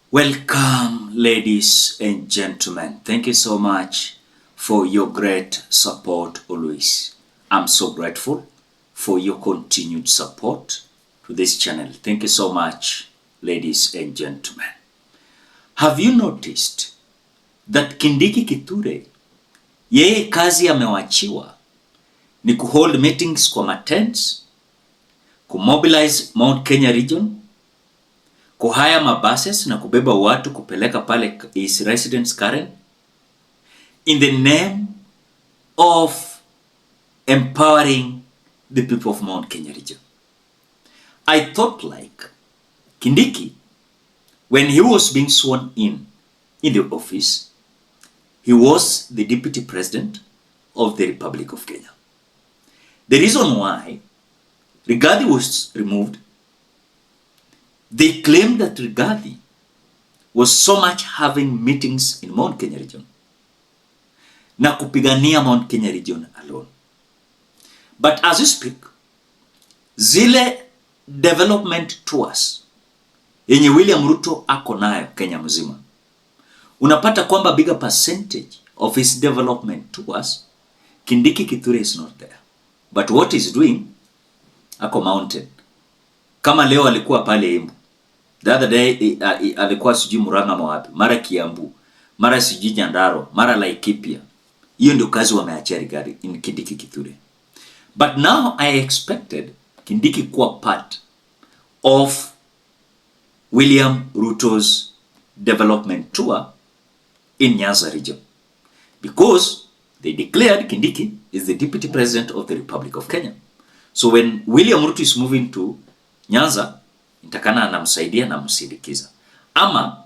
Welcome, ladies and gentlemen. Thank you so much for your great support always. I'm so grateful for your continued support to this channel. Thank you so much, ladies and gentlemen. Have you noticed that Kindiki Kithure, yeye kazi amewachiwa ni kuhold meetings kwa matents, kumobilize Mount Kenya region, kuhaya mabuses na kubeba watu kupeleka pale his residence Karen, in the name of empowering the people of Mount Kenya region. I thought like Kindiki, when he was being sworn in the office, he was the deputy president of the Republic of Kenya. The reason why Rigathi was removed, they claimed that Rigathi was so much having meetings in Mount Kenya region na kupigania Mount Kenya region alone. But as you speak, zile development tours yenye William Ruto ako nayo Kenya mzima, unapata kwamba bigger percentage of his development tours, Kindiki Kithure is not there. But what he's doing, ako mountain. Kama leo alikuwa pale Embu. The other day alikuwa sijui Murang'a wapi, mara Kiambu, mara sijui Nyandarua, mara Laikipia. Hiyo ndio kazi wameachia Rigathi in Kindiki Kithure. But now I expected Kindiki kuwa part of William Ruto's development tour in Nyanza region, because they declared Kindiki is the deputy president of the Republic of Kenya. So when William Ruto is moving to Nyanza, nitakana anamsaidia na msindikiza. Ama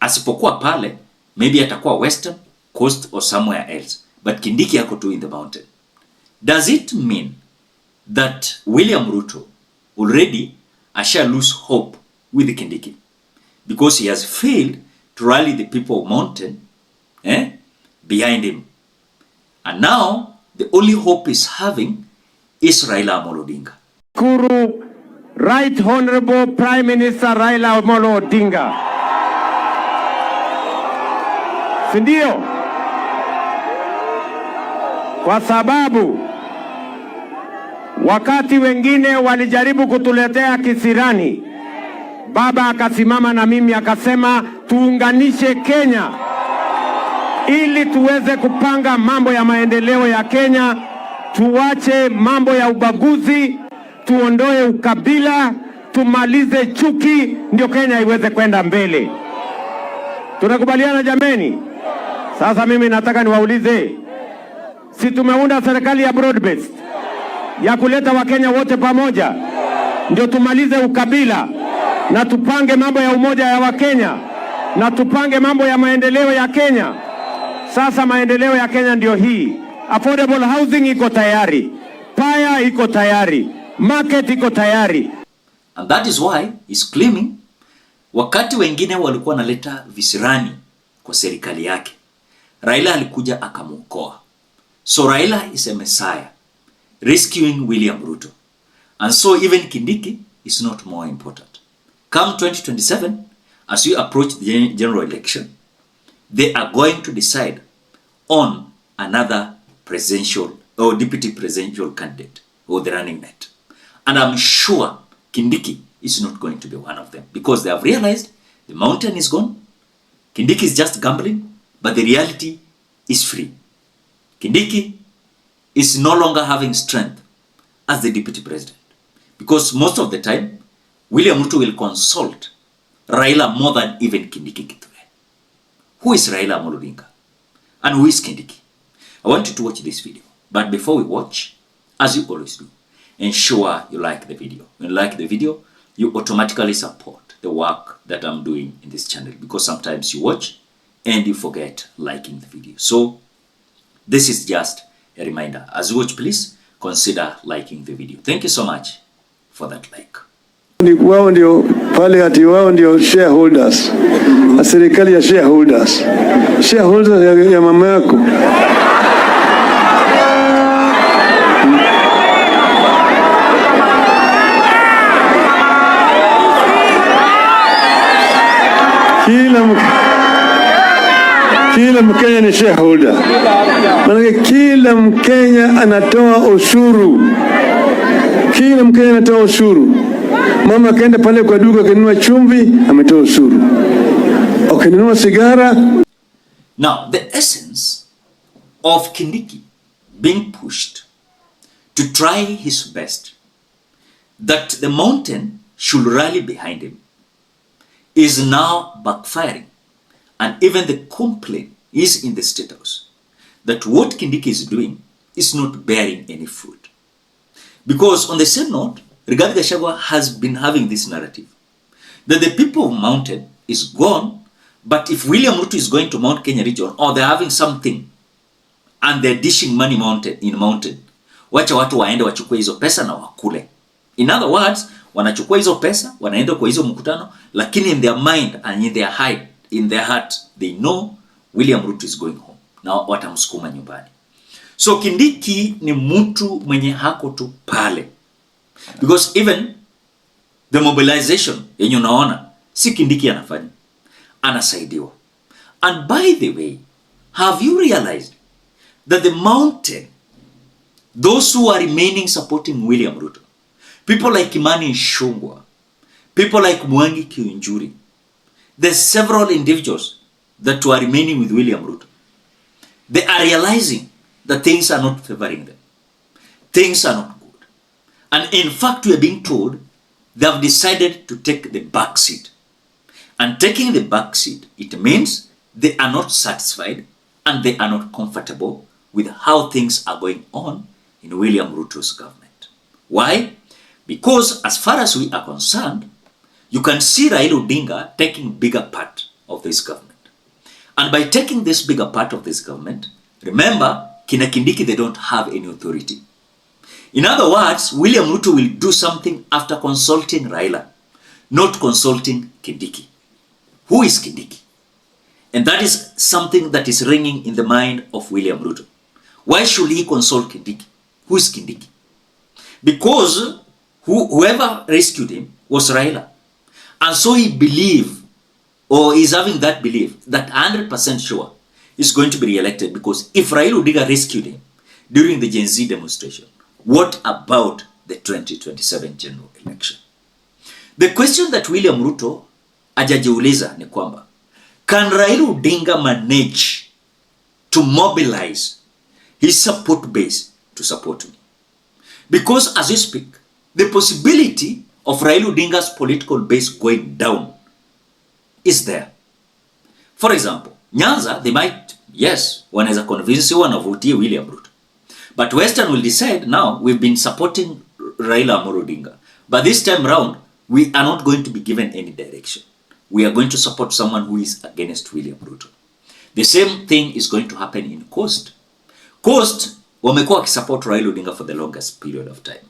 asipokuwa pale, maybe atakuwa Western Coast or somewhere else. But Kindiki yako tu in the mountain. Does it mean that William Ruto already shall lose hope with Kindiki because he has failed to rally the people of mountain behind him? And now the only hope is having is Raila Amolo Odinga. Kuru Right Honorable Prime Minister Raila Amolo Odinga. Sindio? Kwa sababu wakati wengine walijaribu kutuletea kisirani, baba akasimama na mimi akasema tuunganishe Kenya ili tuweze kupanga mambo ya maendeleo ya Kenya, tuache mambo ya ubaguzi, tuondoe ukabila, tumalize chuki, ndio Kenya iweze kwenda mbele. Tunakubaliana jameni? Sasa mimi nataka niwaulize, si tumeunda serikali ya broad based ya kuleta Wakenya wote pamoja, ndio tumalize ukabila na tupange mambo ya umoja ya Wakenya na tupange mambo ya maendeleo ya Kenya. Sasa maendeleo ya Kenya ndio hii. Affordable housing iko tayari, paya iko tayari, market iko tayari. And that is why he's claiming wakati wengine walikuwa naleta visirani kwa serikali yake, Raila alikuja akamuokoa. So Raila is a messiah rescuing William Ruto. And so even Kindiki is not more important. Come 2027, as we approach the general election, they are going to decide on another presidential or deputy presidential candidate or the running mate. And I'm sure Kindiki is not going to be one of them because they have realized the mountain is gone. Kindiki is just gambling, but the reality is free. Kindiki is no longer having strength as the deputy president because most of the time, William Ruto will consult Raila more than even Kindiki Kithure. Who is Raila Amolo Odinga? And who is Kindiki? I want you to watch this video. But before we watch, as you always do, ensure you like the video. When you like the video, you automatically support the work that I'm doing in this channel because sometimes you watch and you forget liking the video. So this is just a reminder. As you watch, please consider liking the video. Thank you so much for that like. Wao ndio pale ati wao ndio shareholders. Serikali ya shareholders. Shareholders ya mama yako. Kila Mkenya ni shareholder. Maana kila Mkenya anatoa ushuru. Kila Mkenya anatoa ushuru. Mama akaenda pale kwa duka akanunua chumvi, ametoa ushuru. Akanunua sigara. Now, the essence of Kindiki being pushed to try his best that the mountain should rally behind him is now backfiring. And even the complaint is in the State House that what Kindiki is doing is not bearing any fruit. Because on the same note, Rigathi Gachagua has been having this narrative that the people of Mountain is gone, but if William Ruto is going to Mount Kenya region or they're having something and they're dishing money in mountain, wacha watu waende wachukue hizo pesa na wakule. In other words, wanachukua hizo pesa, wanaenda kwa hizo mkutano, lakini in their mind and in their heart, they know William Ruto is going home. Na watamsukuma nyumbani. So Kindiki ni mtu mwenye hako tu pale. Because even the mobilization yenye unaona, si Kindiki anafanya. Anasaidiwa. And by the way, have you realized that the mountain, those who are remaining supporting William Ruto, people like Imani Ichung'wah, people like Mwangi Kiunjuri, there's several individuals that were remaining with William Ruto. They are realizing that things are not favoring them. Things are not good. And in fact, we are being told they have decided to take the back seat. And taking the back seat, it means they are not satisfied and they are not comfortable with how things are going on in William Ruto's government. Why? Because as far as we are concerned, you can see Raila Odinga taking bigger part of this government. And by taking this bigger part of this government, remember, kina Kindiki, they don't have any authority. In other words, William Ruto will do something after consulting Raila, not consulting Kindiki. Who is Kindiki? And that is something that is ringing in the mind of William Ruto. Why should he consult Kindiki? Who is Kindiki? Because whoever rescued him was Raila. And so he believed, or is having that belief, that 100% sure is going to be re-elected, because if Raila Odinga rescued him during the Gen Z demonstration, what about the 2027 general election? The question that William Ruto hajajiuliza ni kwamba, can Raila Odinga manage to mobilize his support base to support me? Because as we speak, the possibility of Raila Odinga's political base going down is there. For example, Nyanza, they might, yes, wanaweza convince you wanavotie William Ruto. But Western will decide, now we've been supporting Raila Amolo Odinga, but this time round, we are not going to be given any direction. We are going to support someone who is against William Ruto. The same thing is going to happen in Coast. Coast, wamekuwa wakisupport Raila Odinga for the longest period of time.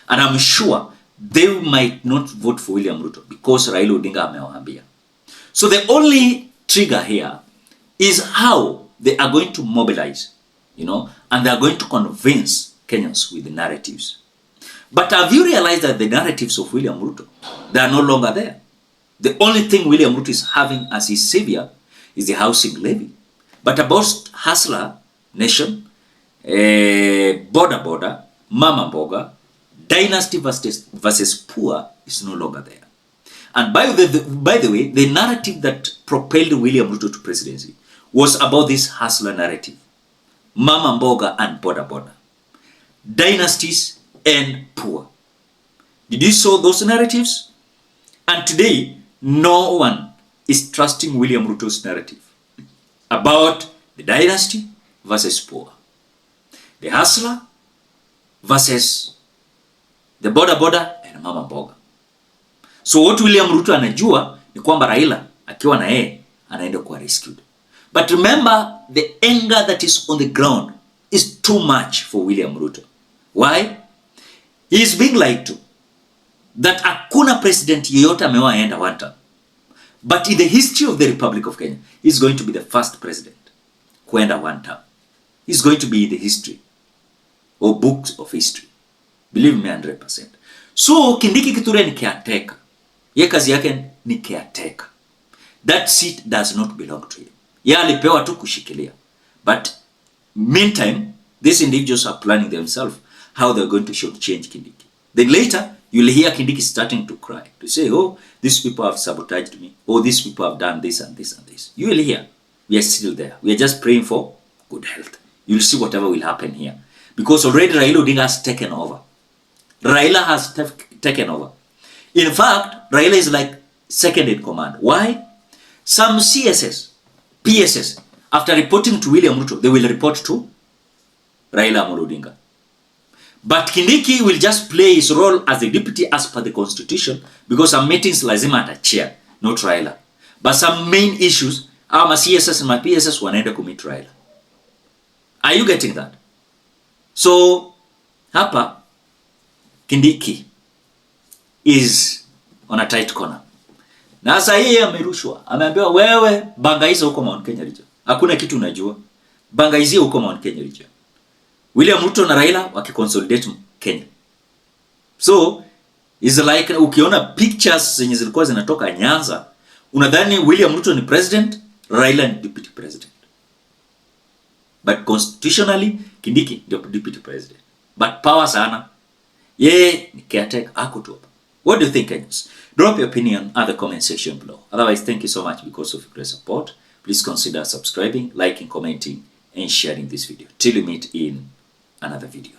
And I'm sure they might not vote for William Ruto because Raila Odinga amewaambia. So the only trigger here is how they are going to mobilize, and they are going to convince Kenyans with the narratives. But have you realized that the narratives of William Ruto, they are no longer there? The only thing William Ruto is having as his savior is the housing levy. But about hustler, nation, border, mama mboga, dynasty versus poor is no longer there. And by the way, the narrative that propelled William Ruto to presidency was about this hustler narrative. Mama mboga and border. Dynasties and poor. Did you saw those narratives? And today, no one is trusting William Ruto's narrative about the dynasty versus poor. The hustler versus the border and mama mboga. So what William Ruto anajua ni kwamba Raila akiwa na yeye anaenda kuwa rescued. But remember, the anger that is on the ground is too much for William Ruto. Why? He is being lied to. That hakuna president yeyote amewaenda one term. But in the history of the Republic of Kenya, he's going to be the first president kuenda one term. He's going to be in the history or books of history. Believe me 100%. So Kindiki Kithure ni caretaker. Ye kazi yake ni caretaker. That seat does not belong to him. Yeye alipewa tu kushikilia. But meantime, these individuals are planning themselves how they're going to shortchange Kindiki. Then later, you'll hear Kindiki starting to cry, to say, oh, these people have sabotaged me. Oh, these people have done this and this and this. You will hear. We are still there. We are just praying for good health. You'll see whatever will happen here. Because already Raila Odinga has taken over. Raila has taken over. In fact, Raila is like second in command. Why? Some CSS, PSS, after reporting to William Ruto, they will report to Raila Odinga. But Kindiki will just play his role as the deputy as per the constitution, because some meetings lazima ata chair, not Raila. But some main issues, my CSS and my PSS wanaenda kumit Raila. Are you getting that? So, hapa, Kindiki is on a tight corner. Na sasa yeye amerushwa, ameambiwa wewe bangaiza huko Mount Kenya region. Hakuna kitu unajua. Bangaizia huko Mount Kenya region. William Ruto na Raila wakiconsolidate Kenya. So, is like ukiona pictures zenye zilikuwa zinatoka Nyanza, unadhani William Ruto ni president, Raila ni deputy president. But constitutionally, Kindiki ndio deputy president. But power sana, yeye ni caretaker, ako tu hapa. What do you think, Kenyans? Drop your opinion at the comment section below. Otherwise, thank you so much because of your great support. Please consider subscribing, liking, commenting, and sharing this video. Till we meet in another video.